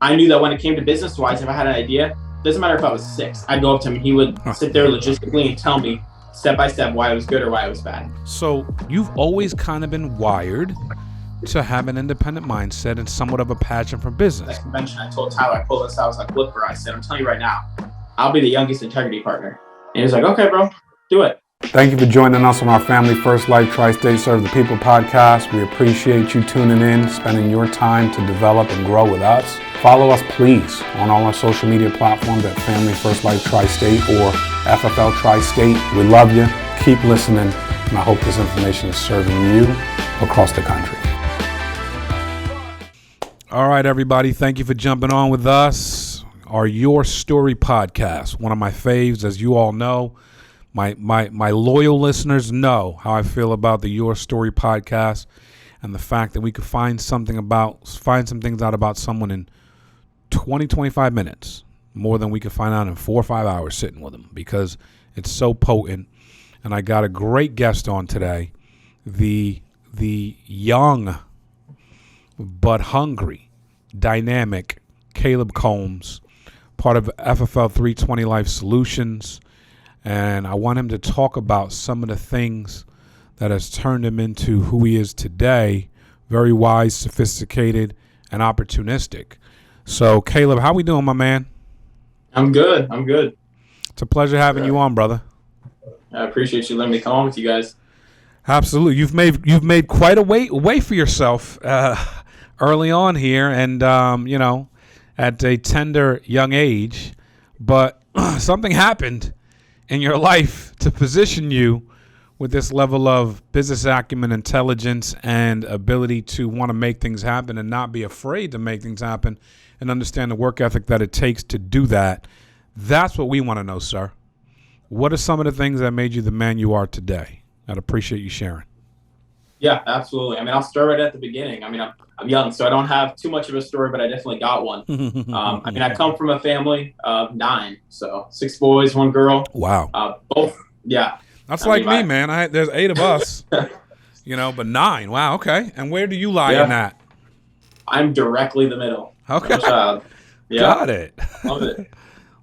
I knew that when it came to business wise, if I had an idea, doesn't matter if I was 6, I'd go up to him and he would sit there logistically and tell me step by step why it was good or why it was bad. So you've always kind of been wired to have an independent mindset and somewhat of a passion for business. That convention, I told Tyler, I pulled this out, I was like, look, bro, I said, I'm telling you right now, I'll be the youngest integrity partner. And he was like, okay, bro, do it. Thank you for joining us on our Family First Life Tri-State Serve the People podcast. We appreciate you tuning in, spending your time to develop and grow with us. Follow us, please, on all our social media platforms at Family First Life Tri-State or FFL Tri-State. We love you. Keep listening, and I hope this information is serving you across the country. All right, everybody. Thank you for jumping on with us. Our Your Story podcast, one of my faves, as you all know. My loyal listeners know how I feel about the Your Story podcast and the fact that we could find some things out about someone in 20, 25 minutes, more than we could find out in 4 or 5 hours sitting with them, because it's so potent. And I got a great guest on today, the young but hungry, dynamic Caleb Coombes, part of FFL 320 Life Solutions. And I want him to talk about some of the things that has turned him into who he is today. Very wise, sophisticated, and opportunistic. So, Caleb, how we doing, my man? I'm good. It's a pleasure having you on, brother. I appreciate you letting me come on with you guys. Absolutely. You've made quite a way for yourself early on here, and at a tender young age. But something happened in your life to position you with this level of business acumen, intelligence, and ability to want to make things happen and not be afraid to make things happen and understand the work ethic that it takes to do that. That's what we want to know, sir. What are some of the things that made you the man you are today? I'd appreciate you sharing. Yeah, absolutely. I mean, I'll start right at the beginning. I mean, I'm young, so I don't have too much of a story, but I definitely got one. I mean, I come from a family of 9, so 6 boys, 1 girl. Wow. Both, yeah. That's me, man. There's 8 of us, but 9. Wow, okay. And where do you lie in that? I'm directly the middle. Okay. Yeah. Got it. Love it.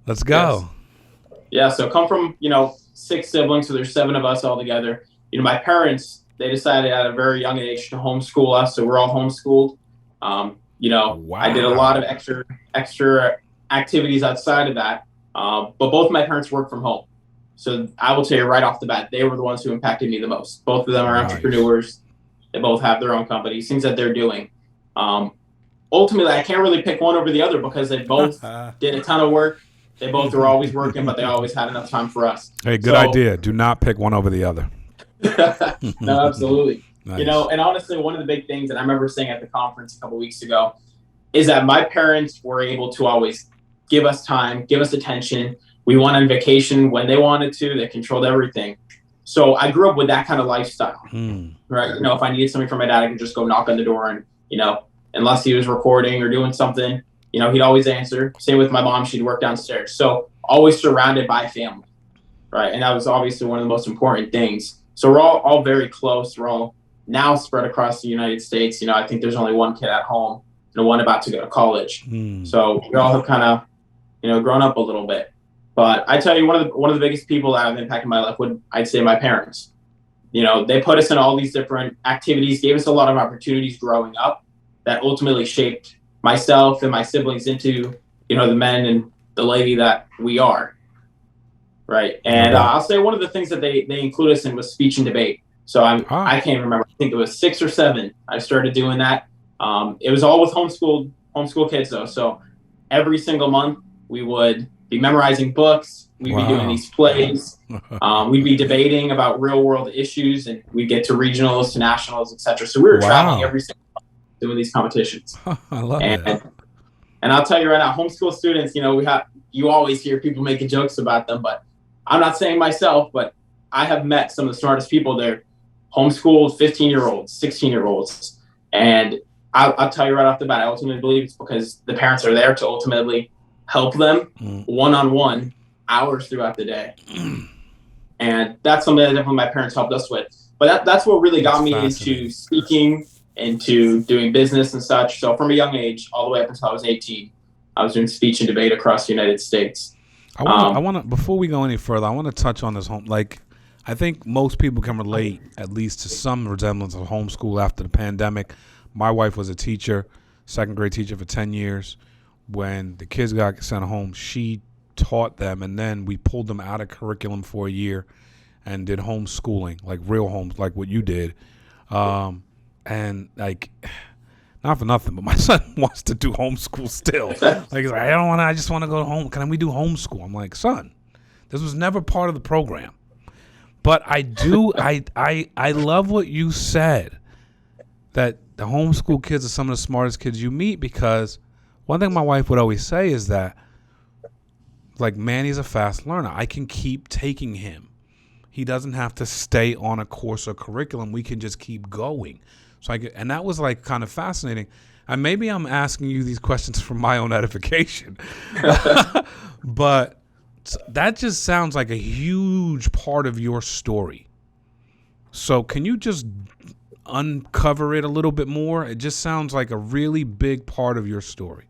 Let's go. Yes. Yeah, so come from, 6 siblings, so there's 7 of us all together. My parents, they decided at a very young age to homeschool us, so we're all homeschooled. Wow. I did a lot of extra activities outside of that, but both my parents work from home. So I will tell you right off the bat, they were the ones who impacted me the most. Both of them are entrepreneurs. They both have their own companies, things that they're doing. Ultimately, I can't really pick one over the other because they both did a ton of work. They both were always working, but they always had enough time for us. Hey, good idea. Do not pick one over the other. No, absolutely. Nice. And honestly, one of the big things that I remember saying at the conference a couple weeks ago is that my parents were able to always give us time, give us attention. We went on vacation when they wanted to. They controlled everything. So I grew up with that kind of lifestyle, right? If I needed something from my dad, I could just go knock on the door and, unless he was recording or doing something, he'd always answer. Same with my mom. She'd work downstairs. So always surrounded by family, right? And that was obviously one of the most important things. So we're all very close. We're all now spread across the United States. I think there's only 1 kid at home and 1 about to go to college. So we all have kind of, grown up a little bit. But I tell you, one of the biggest people that have impacted my life I'd say my parents. They put us in all these different activities, gave us a lot of opportunities growing up that ultimately shaped myself and my siblings into, the men and the lady that we are. Right. And I'll say one of the things that they include us in was speech and debate. So I can't remember. I think it was 6 or 7. I started doing that. It was all with homeschool kids, though. So every single month we would be memorizing books. We'd be doing these plays. We'd be debating about real world issues, and we'd get to regionals, to nationals, etc. So we were traveling every single month doing these competitions. I love it. And I'll tell you right now, homeschool students, you always hear people making jokes about them, but I'm not saying myself, but I have met some of the smartest people there, homeschooled 15-year-olds, 16-year-olds. And I'll tell you right off the bat, I ultimately believe it's because the parents are there to ultimately help them one-on-one hours throughout the day. And that's something that definitely my parents helped us with. But that's what really got me into speaking, into doing business and such. So from a young age, all the way up until I was 18, I was doing speech and debate across the United States. I want to, before we go any further, I want to touch on this home. Like, I think most people can relate at least to some resemblance of homeschool after the pandemic. My wife was a teacher, second grade teacher for 10 years. When the kids got sent home, she taught them, and then we pulled them out of curriculum for a year and did homeschooling, like real homes, like what you did. And like, not for nothing, but my son wants to do homeschool still. Like, he's like, I just want to go home. Can we do homeschool? I'm like, son, this was never part of the program. But I do, I love what you said, that the homeschool kids are some of the smartest kids you meet, because one thing my wife would always say is that, like, Manny's a fast learner. I can keep taking him. He doesn't have to stay on a course or curriculum. We can just keep going. So and that was like kind of fascinating. And maybe I'm asking you these questions for my own edification, but that just sounds like a huge part of your story. So can you just uncover it a little bit more? It just sounds like a really big part of your story.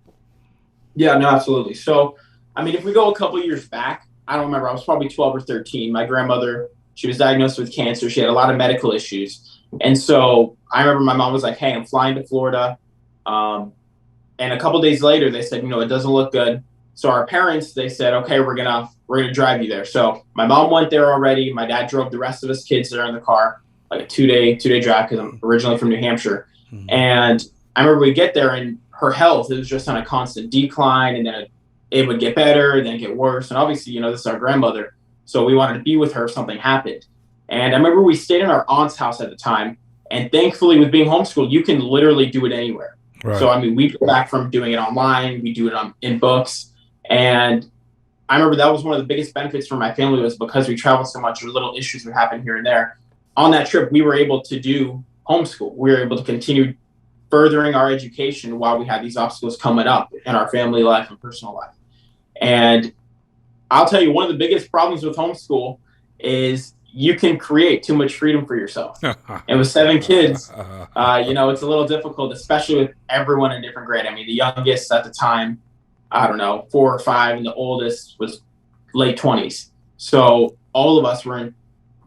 Yeah, no, absolutely. So, I mean, if we go a couple years back, I don't remember. I was probably 12 or 13. My grandmother, she was diagnosed with cancer. She had a lot of medical issues. And so I remember my mom was like, hey, I'm flying to Florida. And a couple days later, they said, it doesn't look good. So our parents, they said, okay, we're gonna drive you there. So my mom went there already. My dad drove the rest of us kids there in the car, like a two-day drive, because I'm originally from New Hampshire. Mm-hmm. And I remember we get there, and her health, it was just on a constant decline, and then it would get better, then get worse. And obviously, this is our grandmother, so we wanted to be with her if something happened. And I remember we stayed in our aunt's house at the time, and thankfully, with being homeschooled, you can literally do it anywhere. Right. So, I mean, we go back from doing it online, we do it in books. And I remember that was one of the biggest benefits for my family, was because we traveled so much, or little issues would happen here and there. On that trip, we were able to do homeschool. We were able to continue furthering our education while we had these obstacles coming up in our family life and personal life. And I'll tell you, one of the biggest problems with homeschool is you can create too much freedom for yourself. And with 7 kids, it's a little difficult, especially with everyone in different grade. I mean, the youngest at the time, I don't know, 4 or 5, and the oldest was late 20s. So all of us were in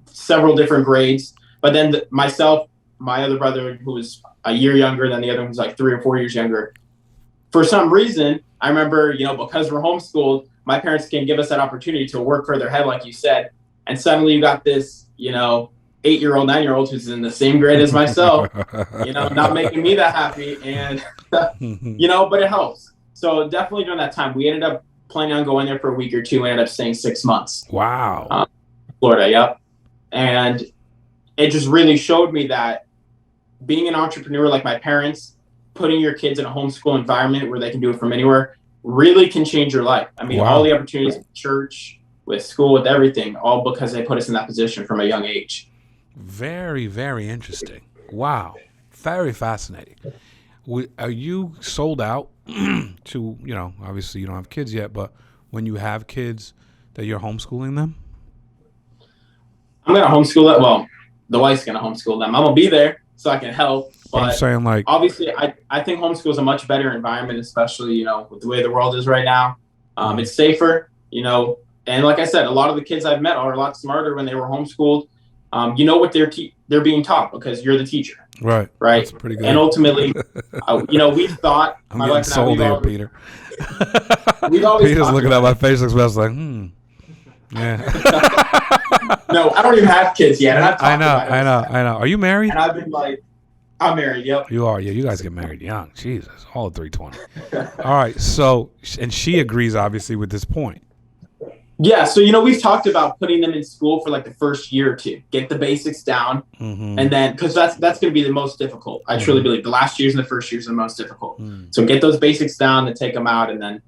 several different grades. But then myself, my other brother, who was a year younger than the other one, was like 3 or 4 years younger. For some reason, I remember, because we're homeschooled, my parents can give us that opportunity to work further ahead, like you said. And suddenly you got this, 8-year-old, 9-year-old who's in the same grade as myself, not making me that happy. And, but it helps. So definitely during that time, we ended up planning on going there for a week or two. We ended up staying 6 months. Wow. Florida, yep. And it just really showed me that being an entrepreneur like my parents, putting your kids in a homeschool environment where they can do it from anywhere, really can change your life. I mean, all the opportunities with church, with school, with everything, all because they put us in that position from a young age. Very, very interesting. Wow. Very fascinating. Are you sold out to, obviously you don't have kids yet, but when you have kids, that you're homeschooling them? I'm going to homeschool them. Well, the wife's going to homeschool them. I'm going to be there so I can help. But I'm saying, like, obviously, I think homeschool is a much better environment, especially, with the way the world is right now. It's safer, and like I said, a lot of the kids I've met are a lot smarter when they were homeschooled. What they're being taught because you're the teacher. Right. That's pretty good. And ultimately, we thought. I'm getting sold here, Peter. We've always Peter's looking at my face like, yeah. No, I don't even have kids yet. And I know. Are you married? And I've been like, I'm married, yep. You are, yeah. You guys get married young. Jesus, all at 320. All right, so, and she agrees, obviously, with this point. Yeah, so, we've talked about putting them in school for, like, the first year or two. Get the basics down, and then, because that's going to be the most difficult. I truly believe the last years and the first years are the most difficult. So get those basics down and take them out, and then,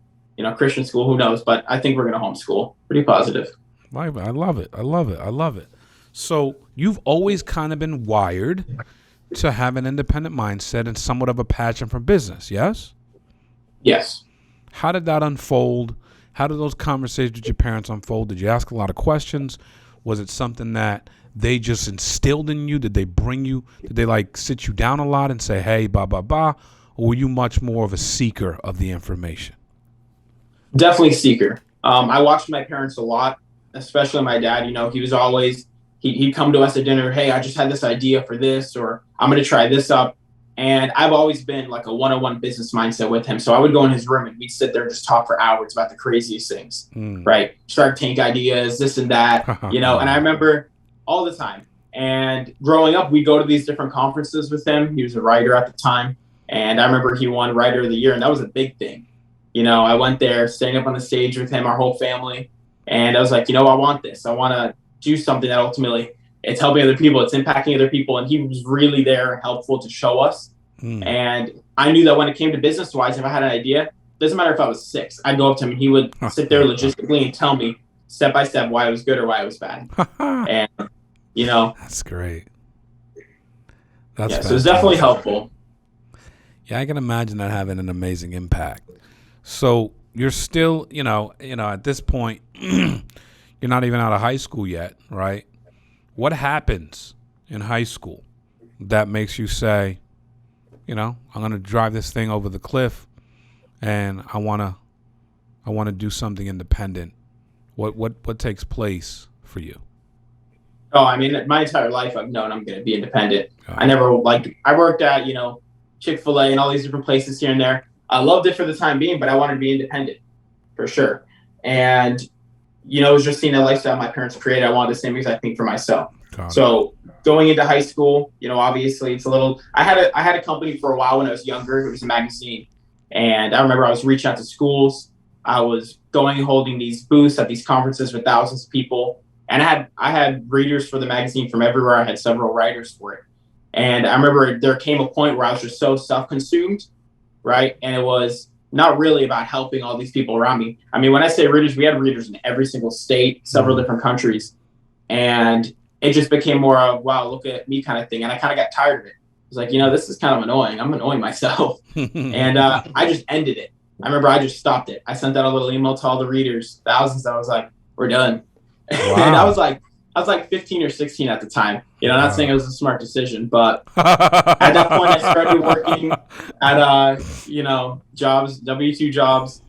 Christian school, who knows? But I think we're going to homeschool. Pretty positive. I love it. So you've always kind of been wired to have an independent mindset and somewhat of a passion for business, yes? Yes. How did that unfold? How did those conversations with your parents unfold? Did you ask a lot of questions? Was it something that they just instilled in you? Did they sit you down a lot and say, hey, blah, blah, blah? Or were you much more of a seeker of the information? Definitely seeker. I watched my parents a lot, especially my dad. He was always he'd come to us at dinner. Hey, I just had this idea for this, or I'm going to try this up. And I've always been like a one-on-one business mindset with him. So I would go in his room and we'd sit there and just talk for hours about the craziest things, right? Shark Tank ideas, this and that, And I remember all the time. And growing up, we'd go to these different conferences with him. He was a writer at the time. And I remember he won Writer of the Year, and that was a big thing. I went there, staying up on the stage with him, our whole family. And I was like, I want this. I want to do something that ultimately it's helping other people. It's impacting other people. And he was really there and helpful to show us. And I knew that when it came to business wise, if I had an idea, doesn't matter if I was 6, I'd go up to him and he would sit there logistically and tell me step by step why it was good or why it was bad. And, That's great. So it's definitely helpful. Yeah, I can imagine that having an amazing impact. So you're still, at this point, you're not even out of high school yet, right? What happens in high school that makes you say, I'm going to drive this thing over the cliff and I want to do something independent? What takes place for you? Oh, I mean, my entire life I've known I'm going to be independent. I worked at, Chick-fil-A and all these different places here and there. I loved it for the time being, but I wanted to be independent for sure. And, it was just seeing the lifestyle my parents created. I wanted the same exact thing for myself. So going into high school, obviously it's a little, I had a company for a while when I was younger. It was a magazine. And I remember I was reaching out to schools. I was going and holding these booths at these conferences with thousands of people. And I had readers for the magazine from everywhere. I had several writers for it. And I remember there came a point where I was just so self-consumed, right? And it was not really about helping all these people around me. I mean, when I say readers, we had readers in every single state, several different countries. And it just became more of, wow, look at me kind of thing. And I kind of got tired of it. I was like, this is kind of annoying. I'm annoying myself. And I just ended it. I remember I just stopped it. I sent out a little email to all the readers, thousands. I was like, we're done. Wow. And I was like 15 or 16 at the time. Not saying it was a smart decision, but at that point I started working at jobs, W-2 jobs.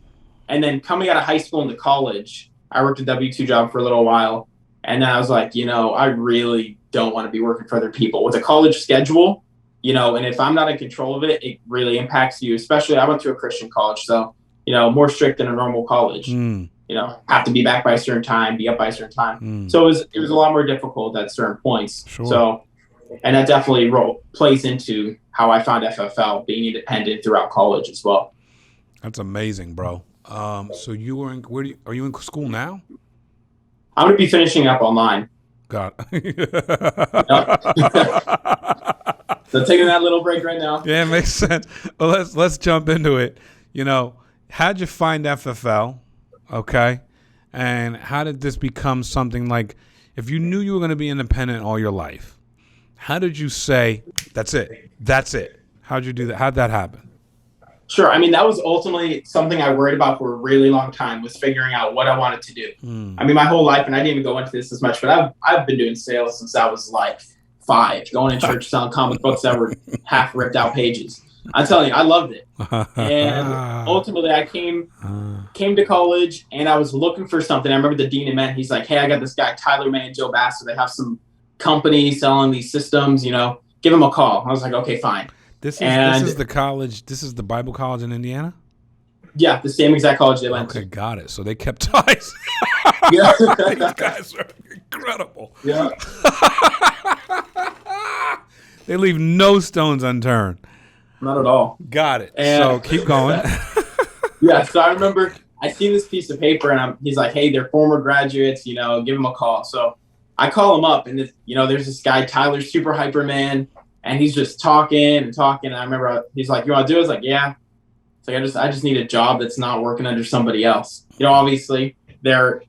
And then coming out of high school into college, I worked a W-2 job for a little while. And then I was like, I really don't want to be working for other people. With a college schedule, and if I'm not in control of it, it really impacts you. Especially I went to a Christian college, so, more strict than a normal college. Have to be back by a certain time, be up by a certain time. So it was a lot more difficult at certain points. Sure. So, and that definitely plays into how I found FFL, being independent throughout college as well. That's amazing, bro. So you were are you in school now? I'm going to be finishing up online. Got it. So taking that little break right now. Yeah, it makes sense. Well, let's jump into it. How'd you find FFL? Okay. And how did this become something like, if you knew you were going to be independent all your life, how did you say, that's it? How'd you do that? How'd that happen? Sure. I mean, that was ultimately something I worried about for a really long time, was figuring out what I wanted to do. I mean, my whole life, and I didn't even go into this as much, but I've been doing sales since I was like 5, going to church selling comic books that were half ripped out pages. I'm telling you, I loved it. And ultimately I came to college and I was looking for something. I remember the dean had met. He's like, hey, I got this guy, Tyler May and Joe Bassett. They have some company selling these systems, give them a call. I was like, okay, fine. This is the college. This is the Bible college in Indiana? Yeah, the same exact college they went to. Okay, got it. So they kept ties. Yeah. These guys are incredible. Yeah. They leave no stones unturned. Not at all. Got it. And so keep going. Yeah, so I remember I see this piece of paper and he's like, hey, they're former graduates, give them a call. So I call him up and there's this guy, Tyler, super hyper man. And he's just talking. And I remember he's like, you want to do it? I was like, yeah. It's like, I just need a job that's not working under somebody else. Obviously they're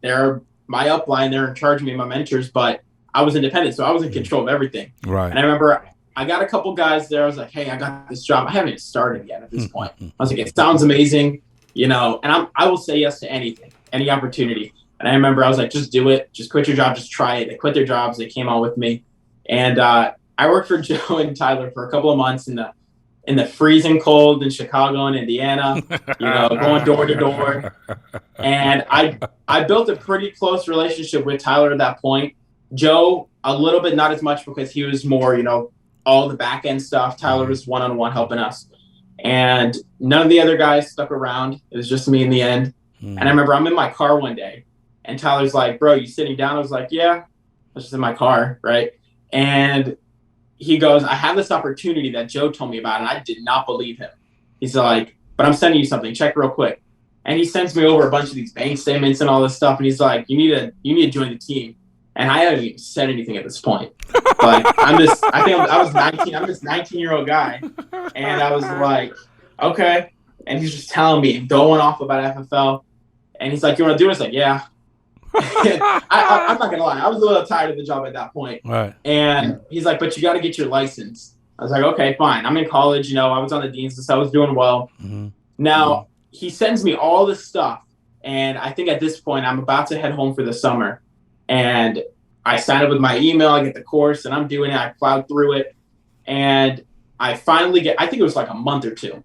my upline. They're in charge of me, my mentors, but I was independent. So I was in control of everything. Right. And I remember I got a couple guys there. I was like, hey, I got this job. I haven't even started yet at this point. I was like, it sounds amazing, and I will say yes to anything, any opportunity. And I remember I was like, just do it. Just quit your job. Just try it. They quit their jobs. They came on with me. And I worked for Joe and Tyler for a couple of months. And in the freezing cold in Chicago and Indiana, going door to door. And I built a pretty close relationship with Tyler at that point. Joe, a little bit, not as much because he was more, all the back end stuff. Tyler was one-on-one helping us. And none of the other guys stuck around. It was just me in the end. And I remember I'm in my car one day and Tyler's like, bro, you sitting down? I was like, yeah, I was just in my car. Right. And he goes, I have this opportunity that Joe told me about, and I did not believe him. He's like, but I'm sending you something. Check real quick. And he sends me over a bunch of these bank statements and all this stuff. And he's like, you need to join the team. And I haven't even said anything at this point. Like, I was 19. I'm this 19-year-old guy. And I was like, okay. And he's just telling me, going off about FFL. And he's like, you want to do it? I was like, yeah. I'm not going to lie. I was a little tired of the job at that point. Right. And he's like, but you got to get your license. I was like, okay, fine. I'm in college. I was on the dean's list. I was doing well. Mm-hmm. Now, he sends me all this stuff. And I think at this point, I'm about to head home for the summer. And I sign up with my email. I get the course, and I'm doing it. I plowed through it. And I finally I think it was like a month or two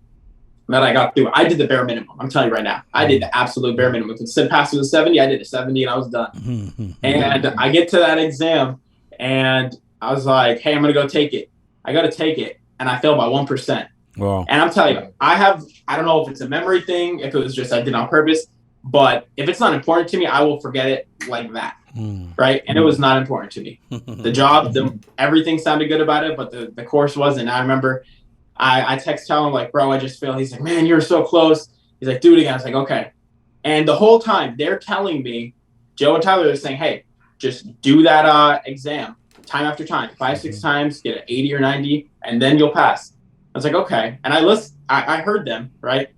that I got through. I did the bare minimum. I'm telling you right now. I did the absolute bare minimum. If it said pass with a 70, I did a 70, and I was done. Mm-hmm. And I get to that exam, and I was like, hey, I'm going to go take it. I got to take it, and I failed by 1%. Wow. And I'm telling you, I don't know if it's a memory thing, if it was just I did it on purpose, but if it's not important to me, I will forget it like that. Right. And it was not important to me. The job, everything sounded good about it, but the course wasn't. I remember I text Tyler, like, bro, I just failed. He's like, man, you're so close. He's like, do it again. I was like, okay. And the whole time they're telling me, Joe and Tyler are saying, hey, just do that exam time after time, 5-6 times, get an 80 or 90, and then you'll pass. I was like, okay. And I heard them. Right.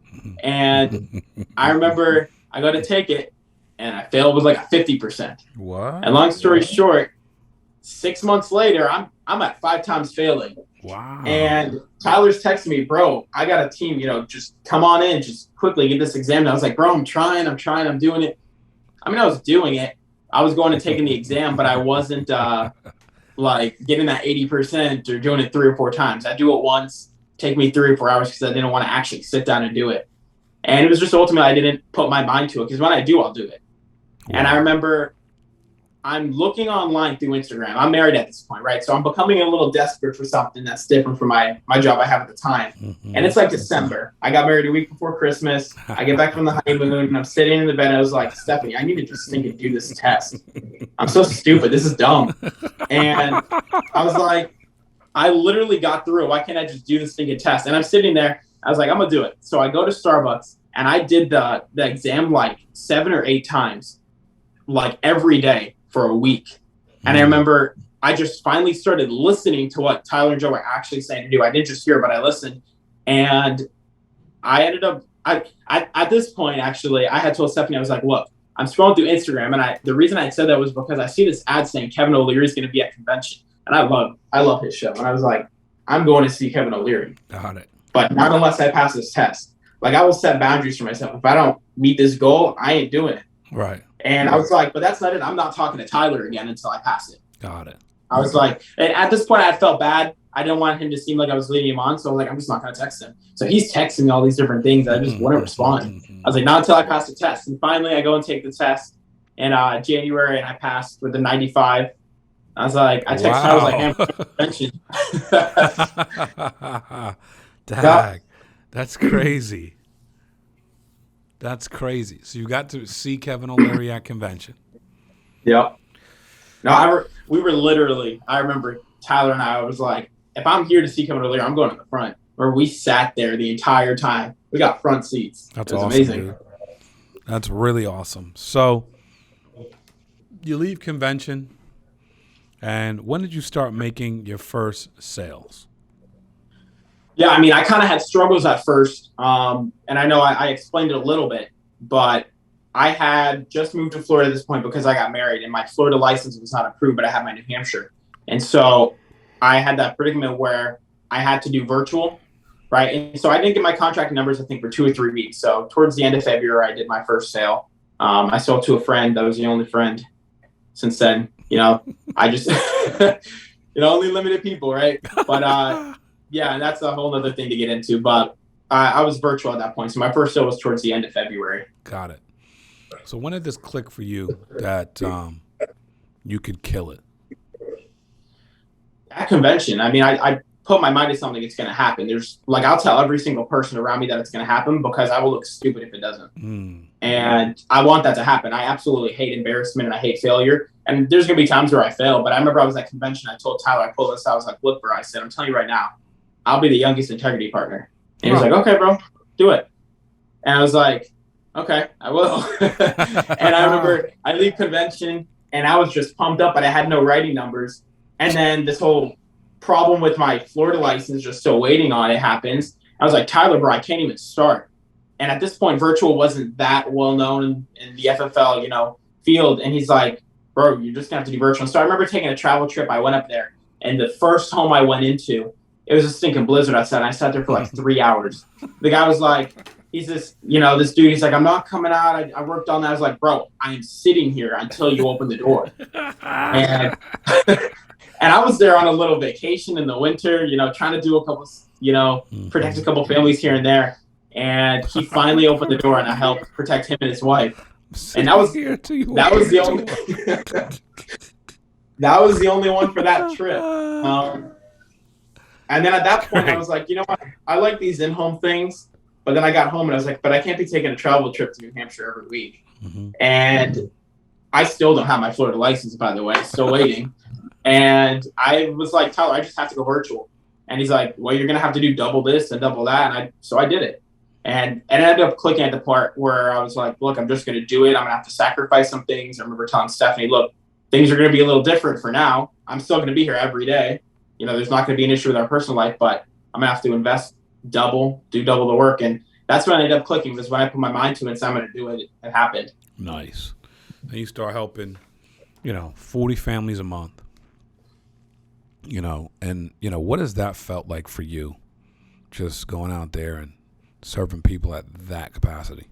And I remember I got to take it. And I failed with like a 50%. What? And long story short, 6 months later, I'm at 5 times failing. Wow. And Tyler's texting me, bro, I got a team, just come on in, just quickly get this exam. And I was like, bro, I'm trying, I'm doing it. I mean, I was doing it. I was going and taking the exam, but I wasn't like getting that 80% or doing it 3 or 4 times. I do it once, take me 3 or 4 hours because I didn't want to actually sit down and do it. And it was just ultimately I didn't put my mind to it because when I do, I'll do it. Wow. And I remember I'm looking online through Instagram. I'm married at this point, right? So I'm becoming a little desperate for something that's different from my job I have at the time. Mm-hmm. And it's like December. I got married a week before Christmas. I get back from the honeymoon and I'm sitting in the bed. And I was like, Stephanie, I need to just think and do this test. I'm so stupid. This is dumb. And I was like, I literally got through it. Why can't I just do this thinking test? And I'm sitting there. I was like, I'm going to do it. So I go to Starbucks and I did the exam like 7 or 8 times. Like every day for a week. And I remember I just finally started listening to what Tyler and Joe were actually saying to do. I didn't just hear, but I listened. And I ended up, at this point, actually, I had told Stephanie, I was like, look, I'm scrolling through Instagram. And the reason I said that was because I see this ad saying Kevin O'Leary is going to be at convention. And I love his show. And I was like, I'm going to see Kevin O'Leary. Got it. But not unless I pass this test. Like I will set boundaries for myself. If I don't meet this goal, I ain't doing it. Right. And I was like, but that's not it. I'm not talking to Tyler again until I pass it. Got it. I was like, and at this point, I felt bad. I didn't want him to seem like I was leading him on. So I was like, I'm just not going to text him. So he's texting me all these different things. I just wouldn't respond. I was like, not until I pass the test. And finally, I go and take the test in January, and I passed with a 95. I was like, I texted Tyler, I was like, hey, Dag, that's crazy. That's crazy. So you got to see Kevin O'Leary at convention. Yep. No, we were literally, I remember Tyler and I was like, if I'm here to see Kevin O'Leary, I'm going to the front. Where we sat there the entire time. We got front seats. That's awesome, amazing. Dude. That's really awesome. So you leave convention, and when did you start making your first sales? Yeah, I mean, I kind of had struggles at first, and I know I explained it a little bit, but I had just moved to Florida at this point because I got married, and my Florida license was not approved, but I had my New Hampshire. And so I had that predicament where I had to do virtual, right? And so I didn't get my contract numbers, I think, for 2 or 3 weeks. So towards the end of February, I did my first sale. I sold to a friend. That was the only friend. Since then, I just, only limited people, right? But Yeah, and that's a whole other thing to get into. But I was virtual at that point. So my first show was towards the end of February. Got it. So when did this click for you that you could kill it? At convention, I mean, I put my mind to something, it's going to happen. There's like, I'll tell every single person around me that it's going to happen because I will look stupid if it doesn't. And I want that to happen. I absolutely hate embarrassment and I hate failure. And there's going to be times where I fail. But I remember I was at convention. I told Tyler, I pulled this out. I was like, look, bro, I said, I'm telling you right now, I'll be the youngest integrity partner. And he was like, okay, bro, do it. And I was like, okay, I will. And I remember I leave convention and I was just pumped up, but I had no writing numbers. And then this whole problem with my Florida license, just still waiting on it, happens. I was like, Tyler, bro, I can't even start. And at this point, virtual wasn't that well known in the FFL, field. And he's like, bro, you're just gonna have to do virtual. So I remember taking a travel trip. I went up there, and the first home I went into, it was a stinking blizzard outside. And I sat there for like 3 hours. The guy was like, he's this dude. He's like, I'm not coming out. I worked on that. I was like, bro, I am sitting here until you open the door. And and I was there on a little vacation in the winter, trying to do a couple, protect a couple families here and there. And he finally opened the door, and I helped protect him and his wife. And that was the only that was the only one for that trip. And then at that point, I was like, you know what? I like these in-home things. But then I got home and I was like, but I can't be taking a travel trip to New Hampshire every week. And I still don't have my Florida license, by the way, still waiting. And I was like, Tyler, I just have to go virtual. And he's like, well, you're going to have to do double this and double that. And so I did it. And it ended up clicking at the part where I was like, look, I'm just going to do it. I'm going to have to sacrifice some things. I remember telling Stephanie, look, things are going to be a little different for now. I'm still going to be here every day. There's not going to be an issue with our personal life, but I'm going to have to invest do double the work. And that's when I ended up clicking, was when I put my mind to it and said, I'm going to do it. It happened. Nice. And you start helping, 40 families a month, and, what has that felt like for you, just going out there and serving people at that capacity?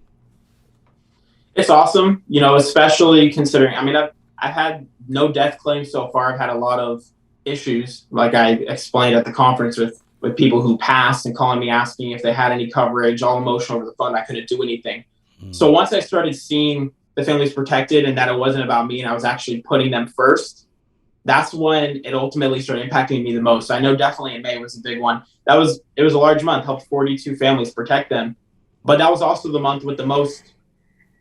It's awesome, especially considering, I've had no death claims so far. I've had a lot of issues, like I explained at the conference, with people who passed and calling me asking if they had any coverage, all emotional over the phone. I couldn't do anything. So once I started seeing the families protected and that it wasn't about me and I was actually putting them first, that's when it ultimately started impacting me the most. I know definitely in May was a big one. It was a large month, helped 42 families, protect them. But that was also the month with the most,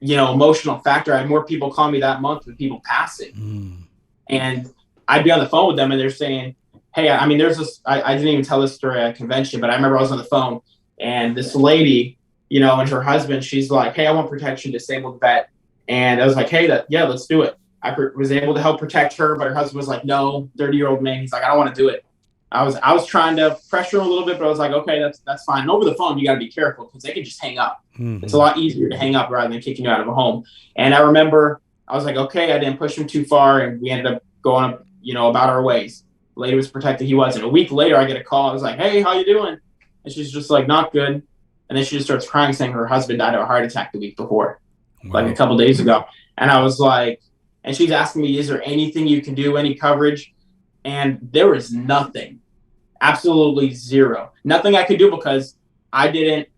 emotional factor. I had more people call me that month with people passing. And I'd be on the phone with them and they're saying, hey, there's this, I didn't even tell this story at a convention, but I remember I was on the phone and this lady, and her husband, she's like, hey, I want protection, disabled vet. And I was like, hey, let's do it. I was able to help protect her, but her husband was like, no, 30-year-old man. He's like, I don't want to do it. I was trying to pressure him a little bit, but I was like, okay, that's fine. And over the phone, you got to be careful because they can just hang up. It's a lot easier to hang up rather than kicking you out of a home. And I remember I was like, okay, I didn't push him too far, and we ended up going, about our ways. The lady was protected. He wasn't. A week later, I get a call. I was like, hey, how you doing? And she's just like, not good. And then she just starts crying, saying her husband died of a heart attack the week before, like a couple days ago. And I was like, and she's asking me, is there anything you can do, any coverage? And there was nothing, absolutely zero. Nothing I could do because I didn't,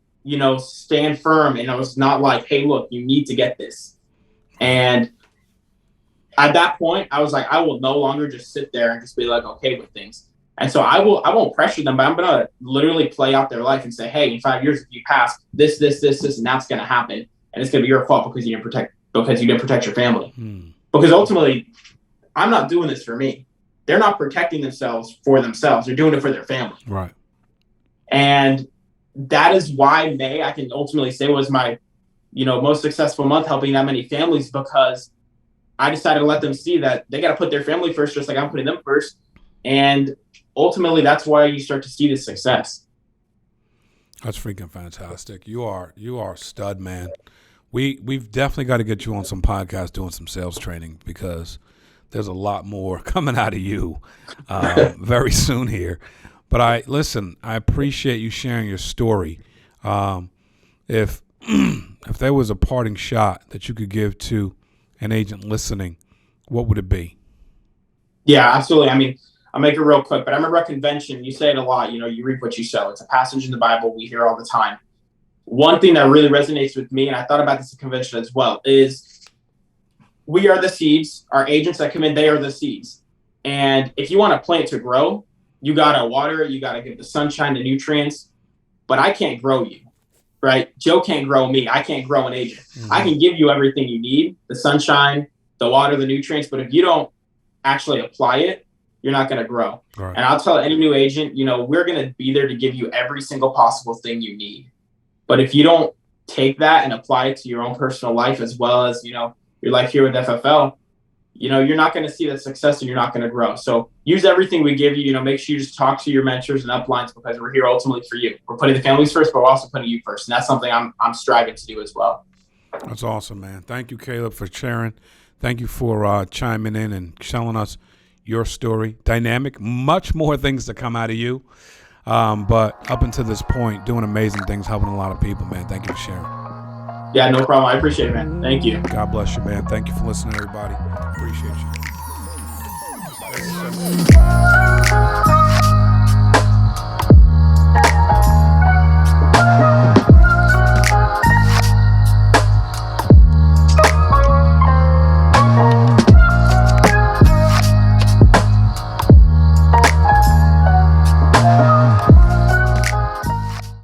stand firm. And I was not like, hey, look, you need to get this. And at that point, I was like, I will no longer just sit there and just be like, okay with things. And so I won't pressure them, but I'm going to literally play out their life and say, hey, in 5 years, if you pass this, and that's going to happen. And it's going to be your fault because you didn't protect your family. Because ultimately, I'm not doing this for me. They're not protecting themselves for themselves. They're doing it for their family. Right. And that is why May, I can ultimately say, was my, most successful month, helping that many families, because I decided to let them see that they got to put their family first, just like I'm putting them first. And ultimately, that's why you start to see the success. That's freaking fantastic. You are a stud, man. We've definitely got to get you on some podcasts doing some sales training, because there's a lot more coming out of you very soon here. But I appreciate you sharing your story. If there was a parting shot that you could give to an agent listening, what would it be? Yeah, absolutely. I'll make it real quick, but I remember at convention, you say it a lot, you reap what you sow. It's a passage in the Bible we hear all the time. One thing that really resonates with me, and I thought about this at convention as well, is we are the seeds. Our agents that come in, they are the seeds. And if you want a plant to grow, you got to water it, you got to give the sunshine, the nutrients, but I can't grow you, right? Joe can't grow me. I can't grow an agent. Mm-hmm. I can give you everything you need, the sunshine, the water, the nutrients, but if you don't actually apply it, you're not going to grow. Right. And I'll tell any new agent, we're going to be there to give you every single possible thing you need. But if you don't take that and apply it to your own personal life, as well as, your life here with FFL, you're not going to see that success and you're not going to grow. So use everything we give you, make sure you just talk to your mentors and uplines, because we're here ultimately for you. We're putting the families first, but we're also putting you first. And that's something I'm striving to do as well. That's awesome, man. Thank you, Caleb, for sharing. Thank you for chiming in and telling us your story. Dynamic, much more things to come out of you. But up until this point, doing amazing things, helping a lot of people, man. Thank you for sharing. Yeah, no problem. I appreciate it, man. Thank you. God bless you, man. Thank you for listening, everybody. Appreciate you.